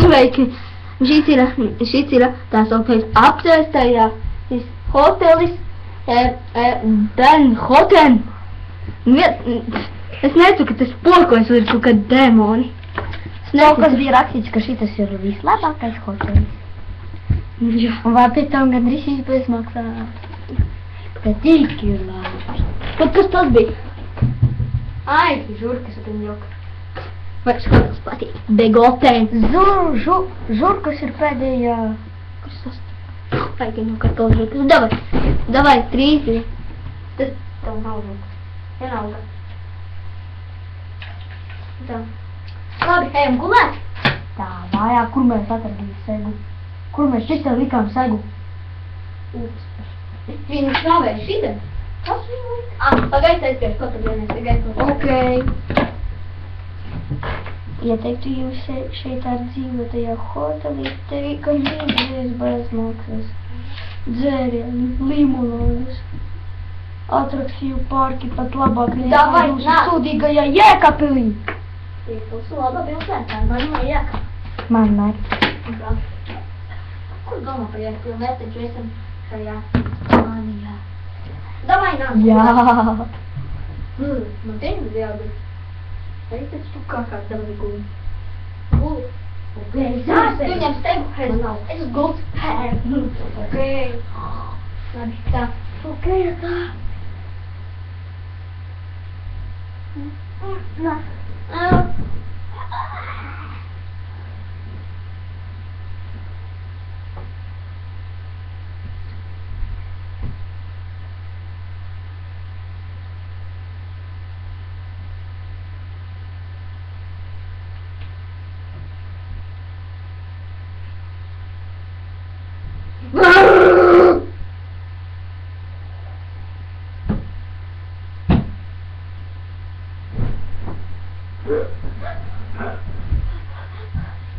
Sveiki! Šis ir tā sauktais apsēstajais hotelis, bērnu hotel. Es neticu, ka tas spokojas ir kaut kādi dēmoni. Kaut kas bija rakstīts, ka šitas ir vislabākais hotelis. Jā. Un vēl pēc tam gandrīz bezmaksā. Bet tik ir labi. Bet kas tas bija? Ai, žurkas ar viņu joka. Vai skatas patīk? Begotē. Žurkas ir pēdējā. Kas tas? Vajag no kartola žurkas. Davai, 3. Tas tev nav žurkas. Vienalga. Tā. Labi, ejam gulēt. Tā, vājā, kur mēs atradīsim segu? Kur mēs šitā likām segu? Viņu šāvēja šitā? Kas viņu lika? Pagaid aizpieši, ko tad vienais tagad? Ok. Ieteiktu jūs šeit ar dzīvotajā hotelī, tevi gandrīz bezmaksas. Dzērieni, limonādes. Atrakciju parki pat labāk nekā jūsu sūdīgajā jēkapilī. Jūs labā pilsētā, man nav jēka. Man nē. Kur domā par jēku? Mēs taču esam šajā Spānijā. Davai nāk. Jā. Man te ir jābūt. Vai taču tu kā davai guli? Guli. Ok. Tu ņem steigu pēc nav. Es gults pēc. Ok. Labi, tā. Ok, tā. Nā.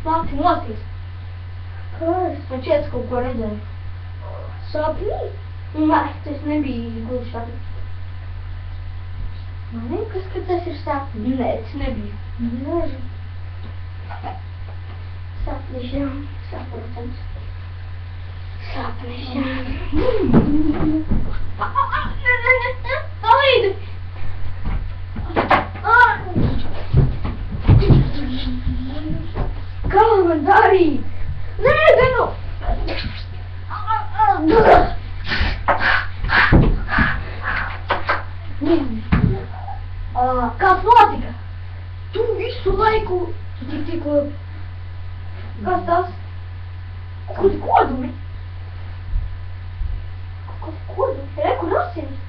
Māci nosties. Kas? Man šķiet, kaut ko redzēju. Sapnī? Nē, tas nebija gluži tādi. Man liekas, ka tas ir sapnī. Nē, tas nebija. Nezinu. Sapnišķām. Saprotams. Sapnišķām. Palīdi! Kā man darīt? Nē, gadu! Kas notika? Tu visu laiku... Tu tikko... Kas tas? Kur kodumi? Kas kodumi? Reku rasinis?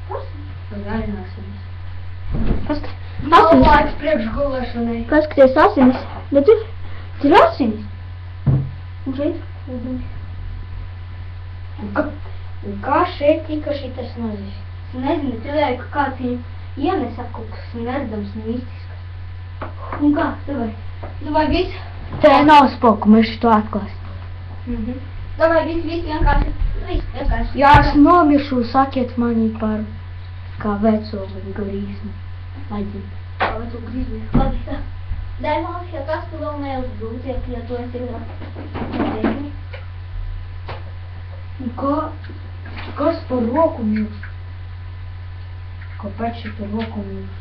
Rasinis? Vai arī asinis? Asinis? Nav laiks priekš gulēšanai. Paskaties asinis. Bet tur ir asinis. Un šeit kodumi. Un kā šeit tika šitas nozis? Es nezinu, cilvēku, ka kāds viņu ienesa kaut kas neredzams, mistisks. Un kā? Davai visu? Te nav spoku, mēs šito atklāsim. Davai visu vienkārši. Visu vienkārši. Ja es nomiršu, sakiet mani par kā veco grīzmu. Aģim. Kā veco grīzmu. Labi, tā. Dēmons, ja kas tu vēl neuzbrūciet, ja tu esi vēl. Kas par roku mīlst? Kāpēc šī par roku mīlst?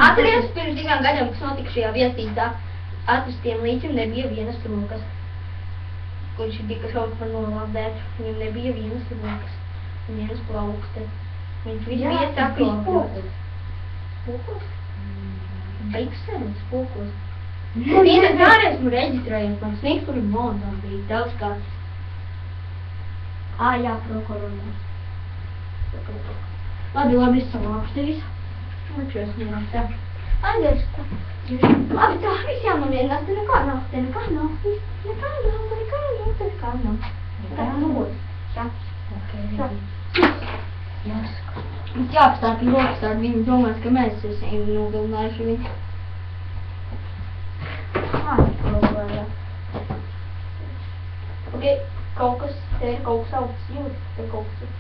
Atceries pirms 2 gadiem, kas notika šajā viesnīcā. Atrastiem līķim nebija vienas rokas. Viņš tika šaut par nolādētu. Viņam nebija vienas rokas. Vienas plaukste. Viņš viss bija sakrāpjots. Spūkos? Biksenes spūkos. Vienas neesmu reģistrējums, man sniegs tur montam bija daudz kāds. Jā, prokurorā. Labi, es savākšu tevis. Makšos mierās tā. Aizies tā. Labi, tā, viss jānomierinās, te nekā nav. Nekā nav. Tā nav. Tā. Mums jāapstāp rokas ar viņu domās, ka mēs esam nogalinājuši viņu. Prokurorā. Ok, kaut kas, te ir kaut kas augsts jūtas, te kaut kas ir.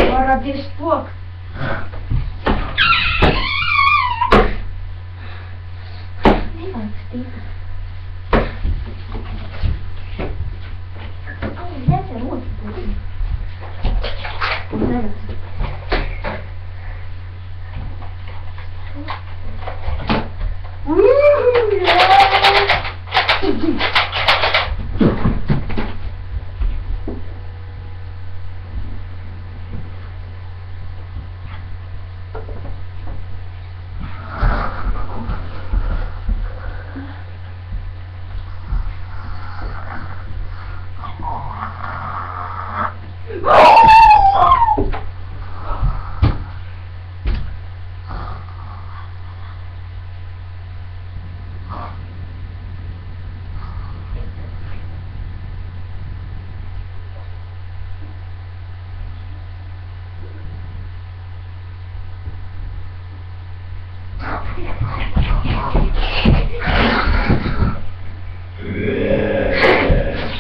Parādīšu poku. Nevajag stīpes. Nec ar otru pusi. Nevis.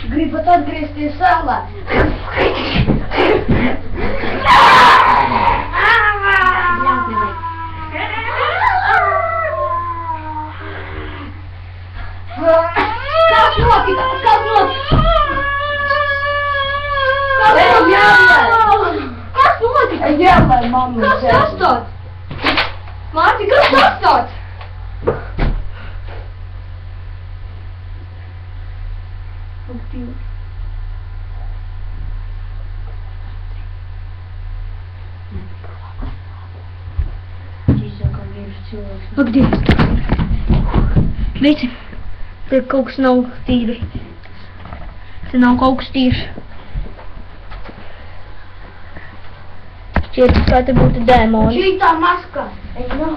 Gribat atgriezties salā. Kas notika? Kas notika? Kas notika? Jāmēr, mamma. Kas tas tāds? Mārti, kas tas tāds? Ak, Dievs! Veici! Te kaut kas nav tīri. Te nav kaut kas tīrs. Šķiet, kā te būtu dēmoni. Šī tā maska! Ei, nav.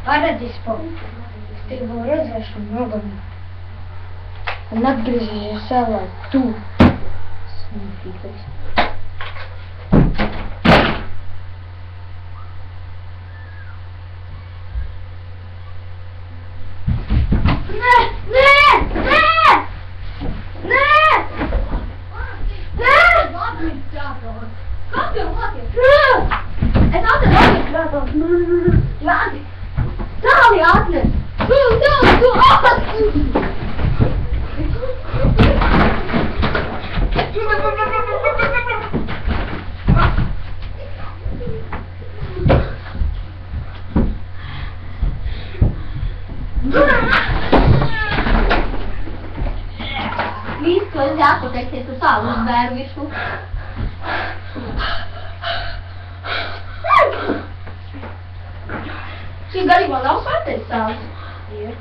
Paradis po. Es tev vēl redzēšu un nogalinu. Un atgriezīsies salā tu. Smītīgais. Nē! Nē! Nē! Nē! Nē! Kas tev notiek? Es atradu administrātors. Jāni! Tāli atnes! Tu atnes! Viss, ko es jāpateiksies uz salu uz bēru visu. Šī garīgā nav svētais sāls. Ir.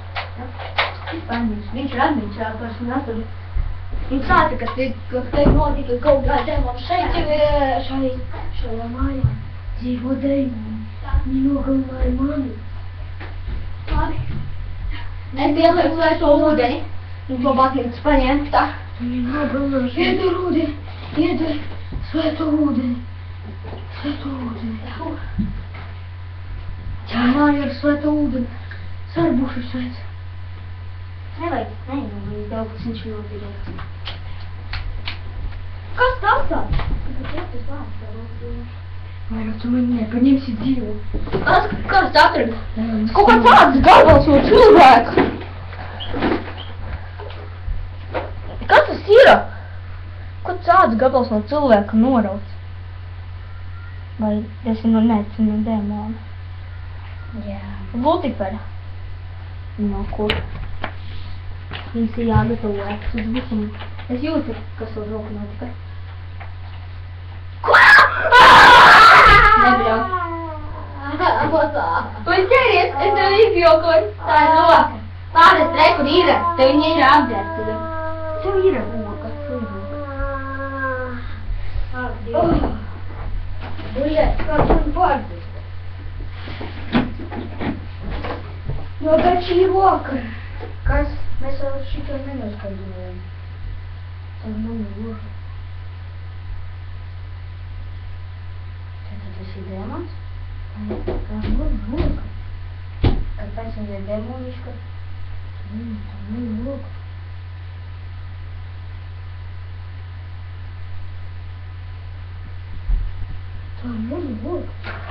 Viņš ir administrātors un aturi. Viņš sāca, ka te notika kaut kā dēmons šeit jau ir šajā mājā. Dzīvo dēmoni. Viņi nogalināja mani. Labi. Es pielieku svēto ūdeni. Un to baklītes paņēmu tā. Viņi nogalināja. Iedver ūdeni. Iedver svēto ūdeni. Svēto ūdeni. Jā, māja ar svēto ūdeni. Sarbušu svēts. Nevajag, neņem, daudz viņš nopirēt. Kas tas tāds? Vai nu tu mani nepaņemsi dzīvu? Kas atrada? Kaut kā tāds gabals no cilvēka. Kas tas ir? Kaut tāds gabals no cilvēka norauts? Vai esi no dēmona? Jā. Lutipera? No kur? Viņas ir jāgatavojas uz visam. Es jūtu, kas uz roku notika. Ko? Nebrauc. Tu esi ķēries, es tev izjokoju. Tā ir roka. Pārēc rekur ir, tev viņa ir apdzērta. Tev ir roka. Buļļet, kāds man pārdus? No tačī roka. Kas? Mēs vēl šito nenoskaidrojam. Tā man roka. Tad tas ir dēmons? Tā man roka. Kāpēc viņa ir dēmoniška? Tā man roka. Tā man roka.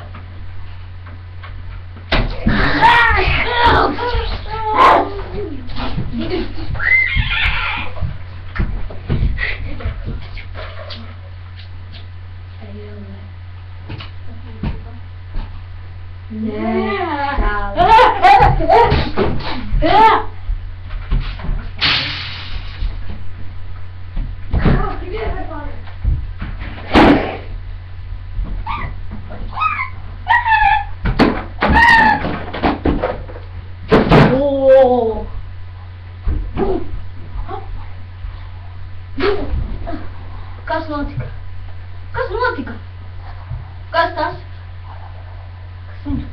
Kas notika? Kas notika? Kas tas? Kas viņš?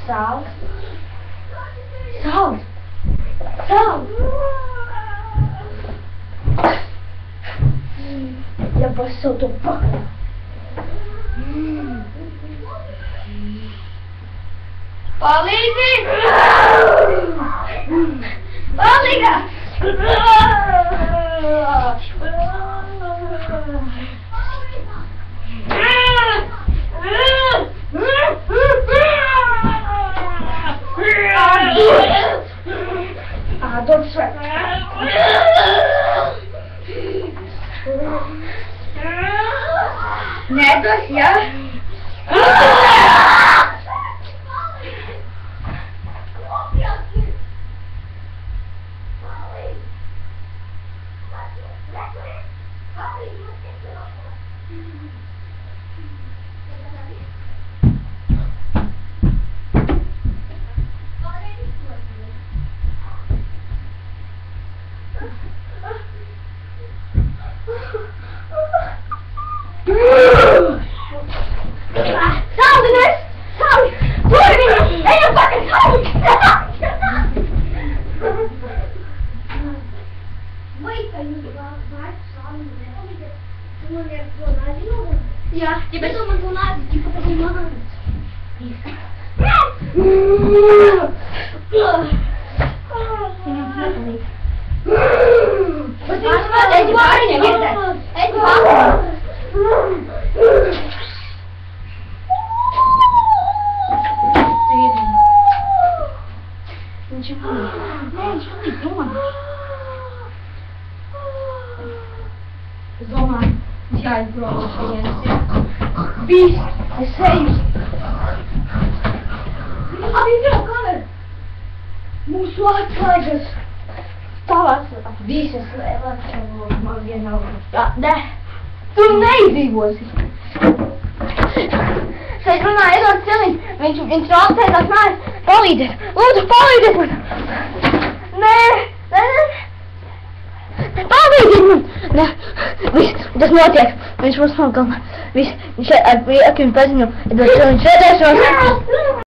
Saules. Saules. Saules. Я пошел тут пахнет. Palīdzi! Palīga! Don't sweat. Nedos, ja? Ja, je bent allemaal zo laat, je moet er maar aan. Zomaar, ja, ik geloof Beast, I saved. Adică, care? Musoat tigers. Stāvās visas lielas, man vienalga. Da, tu neizdzīvosi. Šeit runāja Edvards Celiņš, viņš rāpsētās mājas, palīdziet, lūdzu, palīdziet man. Nē, palīdziet man. Nē, viss, tas notiek, viņš mums nogalina. Viss, viņš ar prieku paziņo, Edvards Celiņš redzēšanos.